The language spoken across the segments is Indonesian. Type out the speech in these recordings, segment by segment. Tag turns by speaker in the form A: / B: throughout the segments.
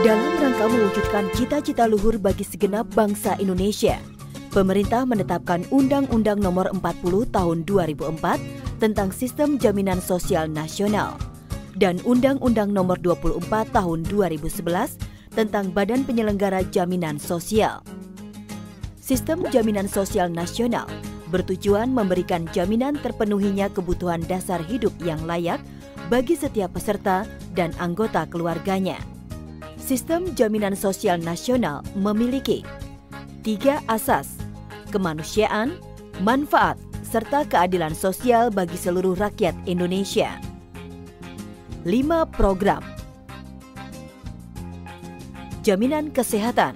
A: Dalam rangka mewujudkan cita-cita luhur bagi segenap bangsa Indonesia, pemerintah menetapkan Undang-Undang Nomor 40 Tahun 2004 tentang Sistem Jaminan Sosial Nasional dan Undang-Undang Nomor 24 Tahun 2011 tentang Badan Penyelenggara Jaminan Sosial. Sistem Jaminan Sosial Nasional bertujuan memberikan jaminan terpenuhinya kebutuhan dasar hidup yang layak bagi setiap peserta dan anggota keluarganya. Sistem Jaminan Sosial Nasional memiliki 3 asas: kemanusiaan, manfaat, serta keadilan sosial bagi seluruh rakyat Indonesia. 5 program: jaminan kesehatan,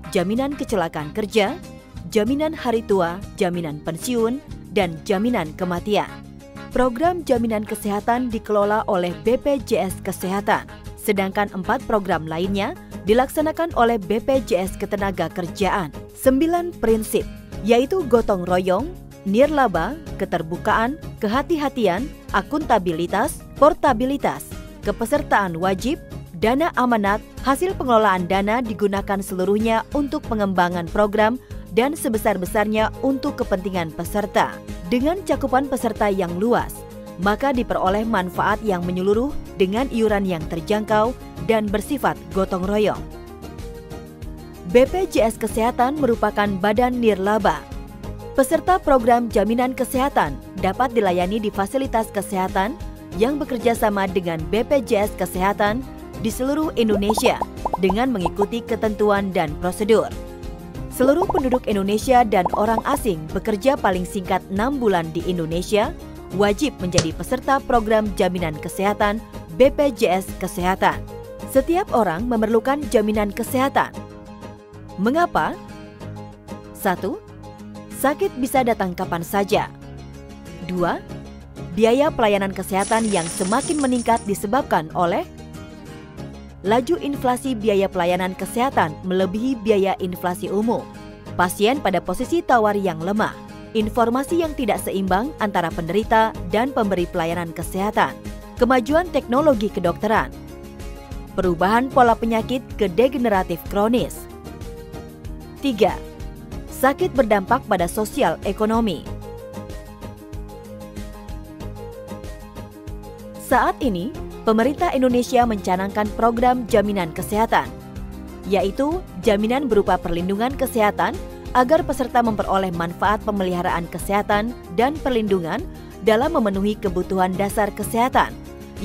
A: jaminan kecelakaan kerja, jaminan hari tua, jaminan pensiun, dan jaminan kematian. Program jaminan kesehatan dikelola oleh BPJS Kesehatan, sedangkan 4 program lainnya dilaksanakan oleh BPJS Ketenagakerjaan. 9 prinsip, yaitu gotong royong, nirlaba, keterbukaan, kehati-hatian, akuntabilitas, portabilitas, kepesertaan wajib, dana amanat. Hasil pengelolaan dana digunakan seluruhnya untuk pengembangan program dan sebesar-besarnya untuk kepentingan peserta. Dengan cakupan peserta yang luas, maka diperoleh manfaat yang menyeluruh dengan iuran yang terjangkau dan bersifat gotong royong. BPJS Kesehatan merupakan badan nirlaba. Peserta program jaminan kesehatan dapat dilayani di fasilitas kesehatan yang bekerja sama dengan BPJS Kesehatan di seluruh Indonesia dengan mengikuti ketentuan dan prosedur. Seluruh penduduk Indonesia dan orang asing bekerja paling singkat 6 bulan di Indonesia wajib menjadi peserta program jaminan kesehatan BPJS Kesehatan. Setiap orang memerlukan jaminan kesehatan. Mengapa? 1. Sakit bisa datang kapan saja. 2. Biaya pelayanan kesehatan yang semakin meningkat disebabkan oleh laju inflasi biaya pelayanan kesehatan melebihi biaya inflasi umum, pasien pada posisi tawar yang lemah, informasi yang tidak seimbang antara penderita dan pemberi pelayanan kesehatan, kemajuan teknologi kedokteran, perubahan pola penyakit ke degeneratif kronis. 3. Sakit berdampak pada sosial ekonomi. Saat ini, pemerintah Indonesia mencanangkan program jaminan kesehatan, yaitu jaminan berupa perlindungan kesehatan agar peserta memperoleh manfaat pemeliharaan kesehatan dan perlindungan dalam memenuhi kebutuhan dasar kesehatan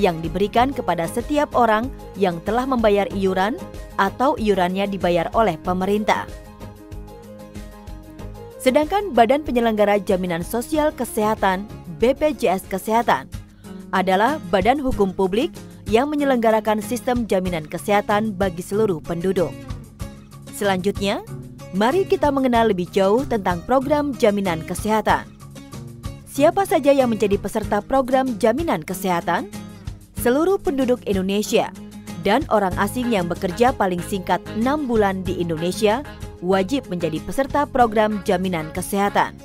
A: yang diberikan kepada setiap orang yang telah membayar iuran atau iurannya dibayar oleh pemerintah. Sedangkan Badan Penyelenggara Jaminan Sosial Kesehatan BPJS Kesehatan adalah badan hukum publik yang menyelenggarakan sistem jaminan kesehatan bagi seluruh penduduk. Selanjutnya, mari kita mengenal lebih jauh tentang program jaminan kesehatan. Siapa saja yang menjadi peserta program jaminan kesehatan? Seluruh penduduk Indonesia dan orang asing yang bekerja paling singkat 6 bulan di Indonesia wajib menjadi peserta program jaminan kesehatan.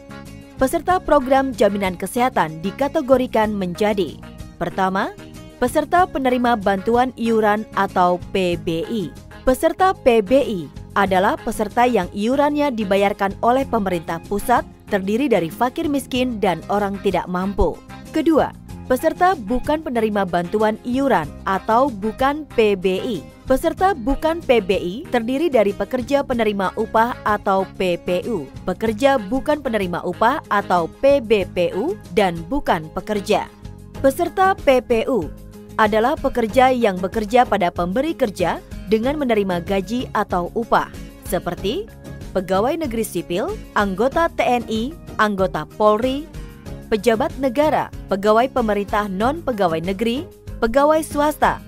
A: Peserta program jaminan kesehatan dikategorikan menjadi: pertama, peserta penerima bantuan iuran atau PBI. Peserta PBI adalah peserta yang iurannya dibayarkan oleh pemerintah pusat, terdiri dari fakir miskin dan orang tidak mampu. Kedua, peserta bukan penerima bantuan iuran atau bukan PBI. Peserta bukan PBI terdiri dari pekerja penerima upah atau PPU, pekerja bukan penerima upah atau PBPU, dan bukan pekerja. Peserta PPU adalah pekerja yang bekerja pada pemberi kerja dengan menerima gaji atau upah, seperti pegawai negeri sipil, anggota TNI, anggota Polri, pejabat negara, pegawai pemerintah non-pegawai negeri, pegawai swasta,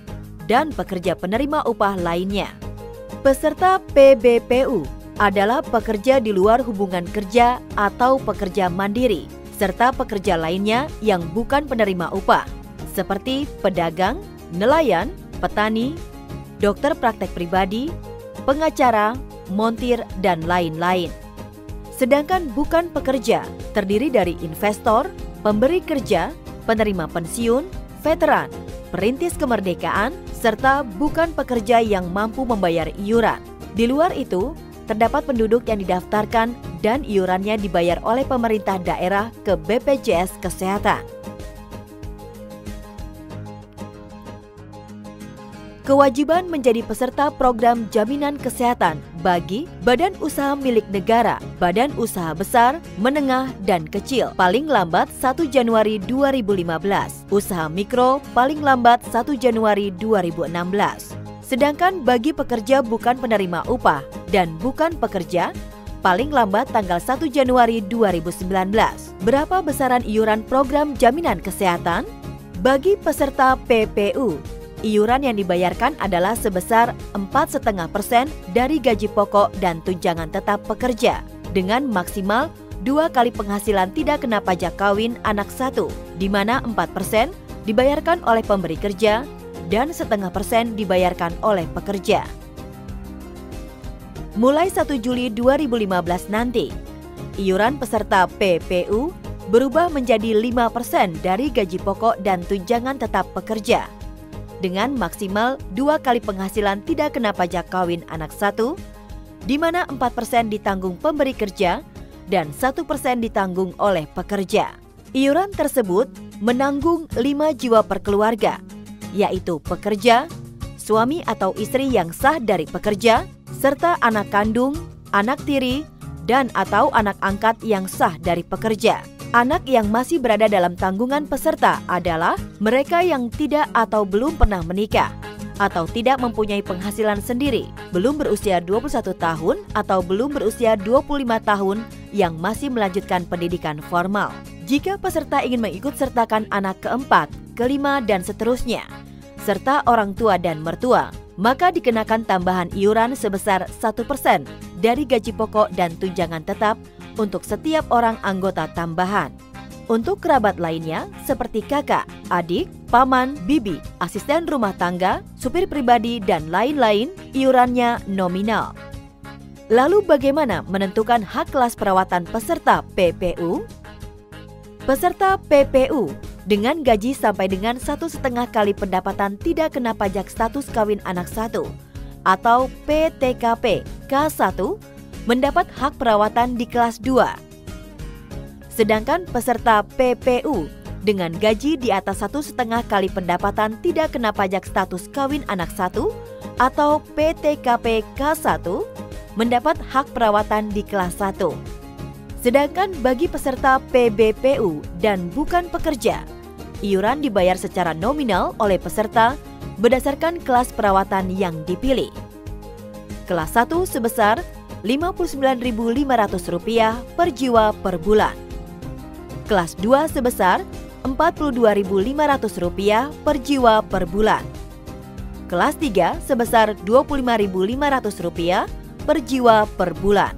A: dan pekerja penerima upah lainnya. Peserta PBPU adalah pekerja di luar hubungan kerja atau pekerja mandiri, serta pekerja lainnya yang bukan penerima upah, seperti pedagang, nelayan, petani, dokter praktek pribadi, pengacara, montir, dan lain-lain. Sedangkan bukan pekerja terdiri dari investor, pemberi kerja, penerima pensiun, veteran, perintis kemerdekaan, serta bukan pekerja yang mampu membayar iuran. Di luar itu, terdapat penduduk yang didaftarkan dan iurannya dibayar oleh pemerintah daerah ke BPJS Kesehatan. Kewajiban menjadi peserta program jaminan kesehatan bagi badan usaha milik negara, badan usaha besar, menengah, dan kecil paling lambat 1 Januari 2015, usaha mikro paling lambat 1 Januari 2016. Sedangkan bagi pekerja bukan penerima upah dan bukan pekerja paling lambat tanggal 1 Januari 2019. Berapa besaran iuran program jaminan kesehatan? Bagi peserta PPU, iuran yang dibayarkan adalah sebesar 4,5% dari gaji pokok dan tunjangan tetap pekerja dengan maksimal 2 kali penghasilan tidak kena pajak kawin anak 1, di mana 4% dibayarkan oleh pemberi kerja dan 0,5% dibayarkan oleh pekerja. Mulai 1 Juli 2015 nanti, iuran peserta PPU berubah menjadi 5% dari gaji pokok dan tunjangan tetap pekerja dengan maksimal 2 kali penghasilan tidak kena pajak kawin anak 1, di mana 4% ditanggung pemberi kerja dan 1% ditanggung oleh pekerja. Iuran tersebut menanggung 5 jiwa per keluarga, yaitu pekerja, suami atau istri yang sah dari pekerja, serta anak kandung, anak tiri, dan atau anak angkat yang sah dari pekerja. Anak yang masih berada dalam tanggungan peserta adalah mereka yang tidak atau belum pernah menikah, atau tidak mempunyai penghasilan sendiri, belum berusia 21 tahun atau belum berusia 25 tahun yang masih melanjutkan pendidikan formal. Jika peserta ingin mengikut sertakan anak keempat, kelima, dan seterusnya, serta orang tua dan mertua, maka dikenakan tambahan iuran sebesar 1% dari gaji pokok dan tunjangan tetap untuk setiap orang anggota tambahan. Untuk kerabat lainnya seperti kakak, adik, paman, bibi, asisten rumah tangga, supir pribadi, dan lain-lain, iurannya nominal. Lalu bagaimana menentukan hak kelas perawatan peserta PPU? Peserta PPU dengan gaji sampai dengan 1,5 kali pendapatan tidak kena pajak status kawin anak 1 atau PTKP K1 mendapat hak perawatan di kelas 2. Sedangkan peserta PPU dengan gaji di atas 1,5 kali pendapatan tidak kena pajak status kawin anak 1 atau PTKP K1 mendapat hak perawatan di kelas 1. Sedangkan bagi peserta PBPU dan bukan pekerja, iuran dibayar secara nominal oleh peserta berdasarkan kelas perawatan yang dipilih. Kelas 1 sebesar Rp59.500 per jiwa per bulan. Kelas 2 sebesar Rp42.500 per jiwa per bulan. Kelas 3 sebesar Rp25.500 per jiwa per bulan.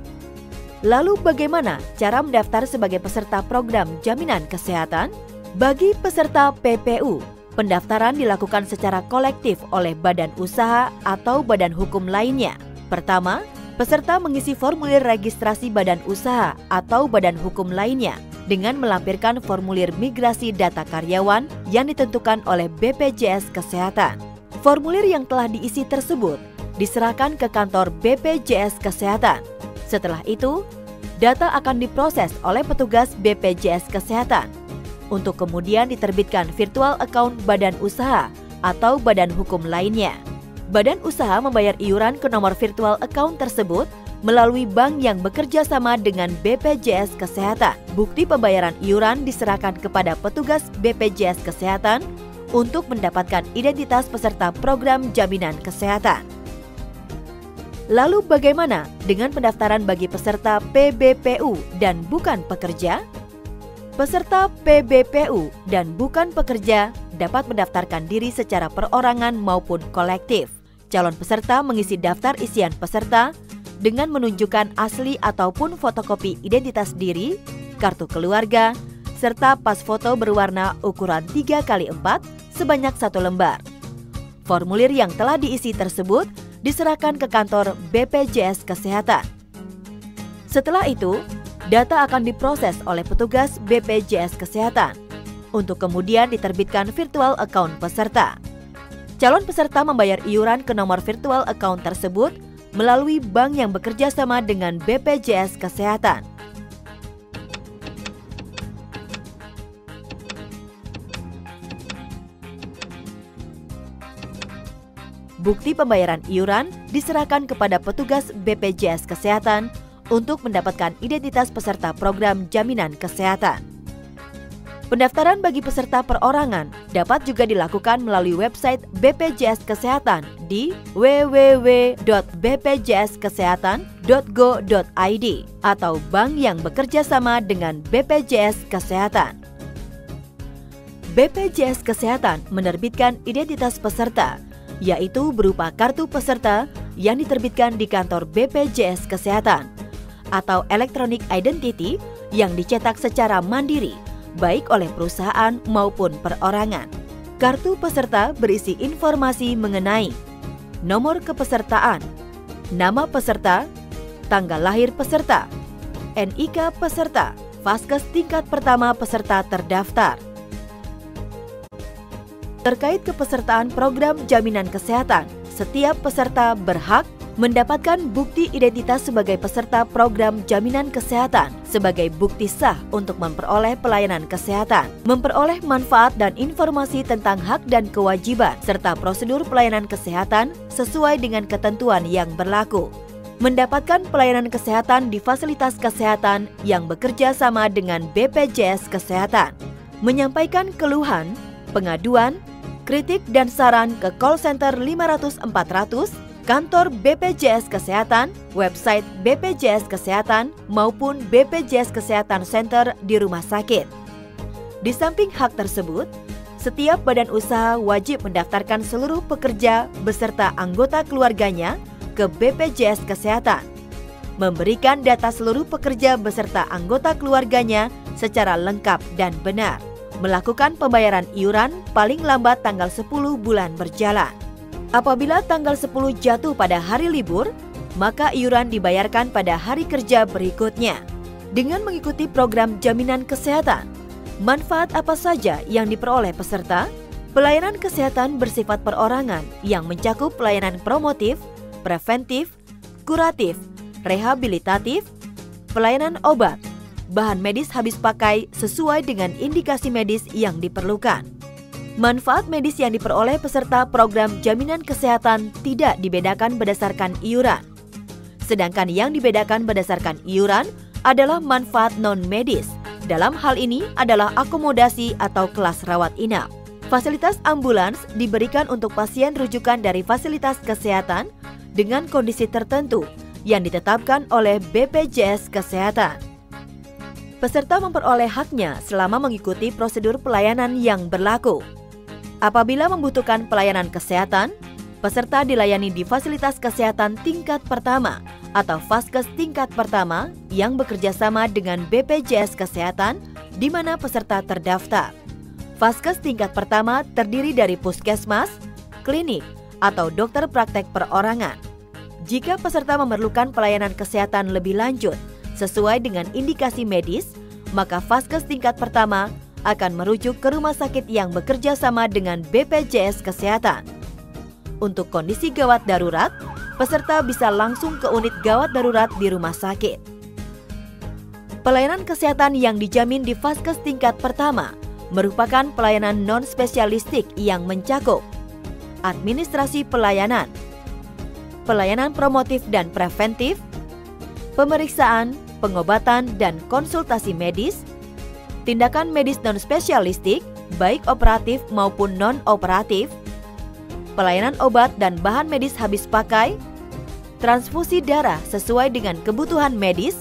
A: Lalu bagaimana cara mendaftar sebagai peserta program jaminan kesehatan? Bagi peserta PPU, pendaftaran dilakukan secara kolektif oleh badan usaha atau badan hukum lainnya. Pertama, peserta mengisi formulir registrasi badan usaha atau badan hukum lainnya dengan melampirkan formulir migrasi data karyawan yang ditentukan oleh BPJS Kesehatan. Formulir yang telah diisi tersebut diserahkan ke kantor BPJS Kesehatan. Setelah itu, data akan diproses oleh petugas BPJS Kesehatan untuk kemudian diterbitkan virtual account badan usaha atau badan hukum lainnya. Badan usaha membayar iuran ke nomor virtual account tersebut melalui bank yang bekerja sama dengan BPJS Kesehatan. Bukti pembayaran iuran diserahkan kepada petugas BPJS Kesehatan untuk mendapatkan identitas peserta program jaminan kesehatan. Lalu bagaimana dengan pendaftaran bagi peserta PBPU dan bukan pekerja? Peserta PBPU dan bukan pekerja dapat mendaftarkan diri secara perorangan maupun kolektif. Calon peserta mengisi daftar isian peserta dengan menunjukkan asli ataupun fotokopi identitas diri, kartu keluarga, serta pas foto berwarna ukuran 3x4 sebanyak 1 lembar. Formulir yang telah diisi tersebut diserahkan ke kantor BPJS Kesehatan. Setelah itu, data akan diproses oleh petugas BPJS Kesehatan untuk kemudian diterbitkan virtual account peserta. Calon peserta membayar iuran ke nomor virtual account tersebut melalui bank yang bekerja sama dengan BPJS Kesehatan. Bukti pembayaran iuran diserahkan kepada petugas BPJS Kesehatan untuk mendapatkan identitas peserta program jaminan kesehatan. Pendaftaran bagi peserta perorangan dapat juga dilakukan melalui website BPJS Kesehatan di www.bpjskesehatan.go.id atau bank yang bekerja sama dengan BPJS Kesehatan. BPJS Kesehatan menerbitkan identitas peserta, yaitu berupa kartu peserta yang diterbitkan di kantor BPJS Kesehatan atau Electronic Identity yang dicetak secara mandiri, baik oleh perusahaan maupun perorangan. Kartu peserta berisi informasi mengenai nomor kepesertaan, nama peserta, tanggal lahir peserta, NIK peserta, Vaskes tingkat pertama peserta terdaftar. Terkait kepesertaan program jaminan kesehatan, setiap peserta berhak mendapatkan bukti identitas sebagai peserta program jaminan kesehatan sebagai bukti sah untuk memperoleh pelayanan kesehatan, memperoleh manfaat dan informasi tentang hak dan kewajiban, serta prosedur pelayanan kesehatan sesuai dengan ketentuan yang berlaku. Mendapatkan pelayanan kesehatan di fasilitas kesehatan yang bekerja sama dengan BPJS Kesehatan. Menyampaikan keluhan, pengaduan, kritik dan saran ke call center 500 400, kantor BPJS Kesehatan, website BPJS Kesehatan maupun BPJS Kesehatan Center di rumah sakit. Di samping hak tersebut, setiap badan usaha wajib mendaftarkan seluruh pekerja beserta anggota keluarganya ke BPJS Kesehatan, memberikan data seluruh pekerja beserta anggota keluarganya secara lengkap dan benar, melakukan pembayaran iuran paling lambat tanggal 10 bulan berjalan. Apabila tanggal 10 jatuh pada hari libur, maka iuran dibayarkan pada hari kerja berikutnya. Dengan mengikuti program jaminan kesehatan, manfaat apa saja yang diperoleh peserta? Pelayanan kesehatan bersifat perorangan yang mencakup pelayanan promotif, preventif, kuratif, rehabilitatif, pelayanan obat, bahan medis habis pakai sesuai dengan indikasi medis yang diperlukan. Manfaat medis yang diperoleh peserta program jaminan kesehatan tidak dibedakan berdasarkan iuran. Sedangkan yang dibedakan berdasarkan iuran adalah manfaat non-medis. Dalam hal ini adalah akomodasi atau kelas rawat inap. Fasilitas ambulans diberikan untuk pasien rujukan dari fasilitas kesehatan dengan kondisi tertentu yang ditetapkan oleh BPJS Kesehatan. Peserta memperoleh haknya selama mengikuti prosedur pelayanan yang berlaku. Apabila membutuhkan pelayanan kesehatan, peserta dilayani di fasilitas kesehatan tingkat pertama atau Vaskes tingkat pertama yang bekerja sama dengan BPJS Kesehatan di mana peserta terdaftar. Vaskes tingkat pertama terdiri dari puskesmas, klinik, atau dokter praktek perorangan. Jika peserta memerlukan pelayanan kesehatan lebih lanjut sesuai dengan indikasi medis, maka Vaskes tingkat pertama akan merujuk ke rumah sakit yang bekerja sama dengan BPJS Kesehatan. Untuk kondisi gawat darurat, peserta bisa langsung ke unit gawat darurat di rumah sakit. Pelayanan kesehatan yang dijamin di Vaskes tingkat pertama merupakan pelayanan non-spesialistik yang mencakup administrasi pelayanan, pelayanan promotif dan preventif, pemeriksaan, pengobatan dan konsultasi medis, tindakan medis non-spesialistik, baik operatif maupun non-operatif, pelayanan obat dan bahan medis habis pakai, transfusi darah sesuai dengan kebutuhan medis,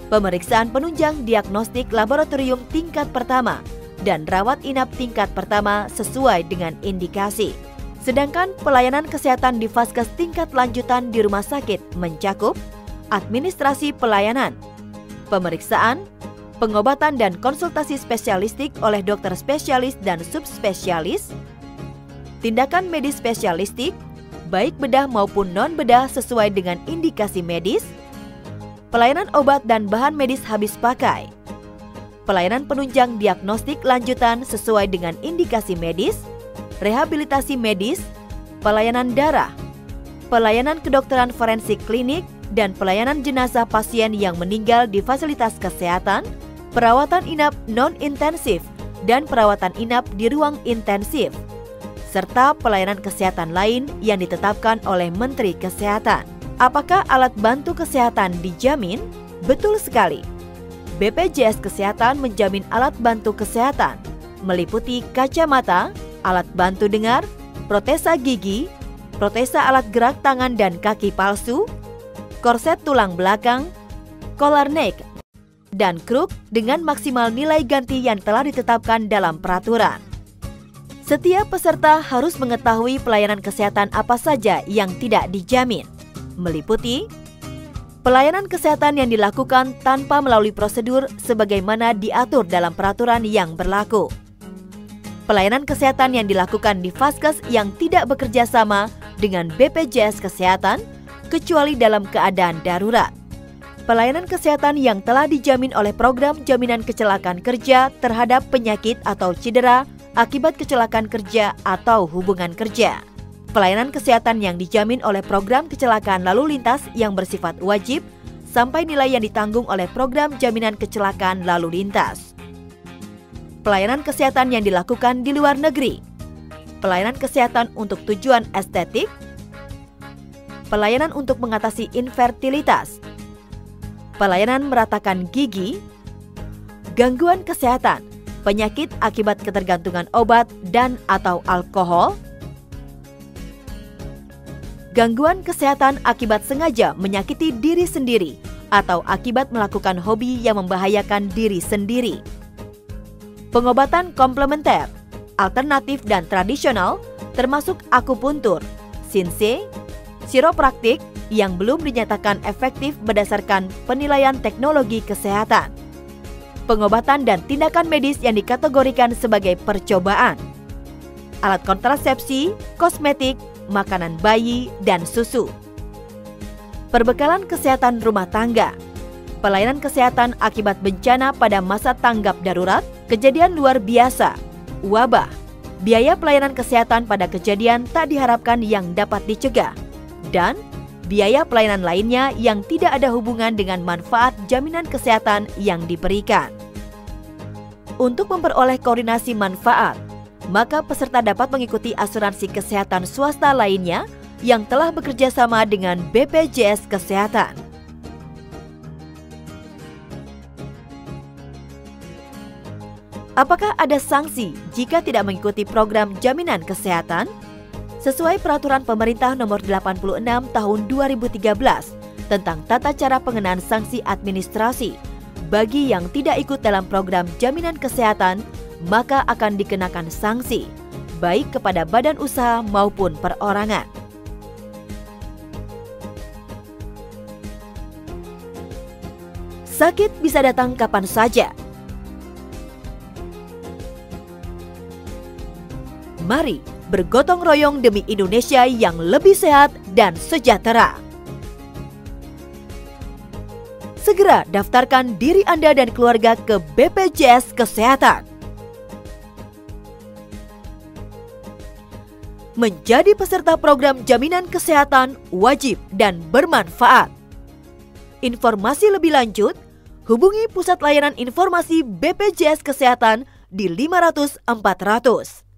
A: pemeriksaan penunjang diagnostik laboratorium tingkat pertama, dan rawat inap tingkat pertama sesuai dengan indikasi. Sedangkan pelayanan kesehatan di Vaskes tingkat lanjutan di rumah sakit mencakup administrasi pelayanan, pemeriksaan, pengobatan dan konsultasi spesialistik oleh dokter spesialis dan subspesialis, tindakan medis spesialistik, baik bedah maupun non-bedah sesuai dengan indikasi medis, pelayanan obat dan bahan medis habis pakai, pelayanan penunjang diagnostik lanjutan sesuai dengan indikasi medis, rehabilitasi medis, pelayanan darah, pelayanan kedokteran forensik klinik, dan pelayanan jenazah pasien yang meninggal di fasilitas kesehatan, perawatan inap non-intensif, dan perawatan inap di ruang intensif, serta pelayanan kesehatan lain yang ditetapkan oleh Menteri Kesehatan. Apakah alat bantu kesehatan dijamin? Betul sekali. BPJS Kesehatan menjamin alat bantu kesehatan, meliputi kacamata, alat bantu dengar, protesa gigi, protesa alat gerak tangan dan kaki palsu, korset tulang belakang, collar neck, dan kruk dengan maksimal nilai ganti yang telah ditetapkan dalam peraturan. Setiap peserta harus mengetahui pelayanan kesehatan apa saja yang tidak dijamin, meliputi pelayanan kesehatan yang dilakukan tanpa melalui prosedur sebagaimana diatur dalam peraturan yang berlaku, pelayanan kesehatan yang dilakukan di Vaskes yang tidak bekerja sama dengan BPJS Kesehatan kecuali dalam keadaan darurat, pelayanan kesehatan yang telah dijamin oleh program jaminan kecelakaan kerja terhadap penyakit atau cedera akibat kecelakaan kerja atau hubungan kerja, pelayanan kesehatan yang dijamin oleh program kecelakaan lalu lintas yang bersifat wajib sampai nilai yang ditanggung oleh program jaminan kecelakaan lalu lintas, pelayanan kesehatan yang dilakukan di luar negeri, pelayanan kesehatan untuk tujuan estetik, pelayanan untuk mengatasi infertilitas, pelayanan meratakan gigi, gangguan kesehatan, penyakit akibat ketergantungan obat dan atau alkohol, gangguan kesehatan akibat sengaja menyakiti diri sendiri atau akibat melakukan hobi yang membahayakan diri sendiri, pengobatan komplementer, alternatif dan tradisional termasuk akupuntur, sinse, chiropraktik yang belum dinyatakan efektif berdasarkan penilaian teknologi kesehatan, pengobatan dan tindakan medis yang dikategorikan sebagai percobaan, alat kontrasepsi, kosmetik, makanan bayi, dan susu, perbekalan kesehatan rumah tangga, pelayanan kesehatan akibat bencana pada masa tanggap darurat, kejadian luar biasa, wabah, biaya pelayanan kesehatan pada kejadian tak diharapkan yang dapat dicegah, dan biaya pelayanan lainnya yang tidak ada hubungan dengan manfaat jaminan kesehatan yang diberikan. Untuk memperoleh koordinasi manfaat, maka peserta dapat mengikuti asuransi kesehatan swasta lainnya yang telah bekerja sama dengan BPJS Kesehatan. Apakah ada sanksi jika tidak mengikuti program jaminan kesehatan? Sesuai Peraturan Pemerintah Nomor 86 Tahun 2013 tentang tata cara pengenaan sanksi administrasi bagi yang tidak ikut dalam program jaminan kesehatan, maka akan dikenakan sanksi, baik kepada badan usaha maupun perorangan. Sakit bisa datang kapan saja. Mari bergotong royong demi Indonesia yang lebih sehat dan sejahtera. Segera daftarkan diri Anda dan keluarga ke BPJS Kesehatan. Menjadi peserta program jaminan kesehatan wajib dan bermanfaat. Informasi lebih lanjut, hubungi Pusat Layanan Informasi BPJS Kesehatan di 500 400.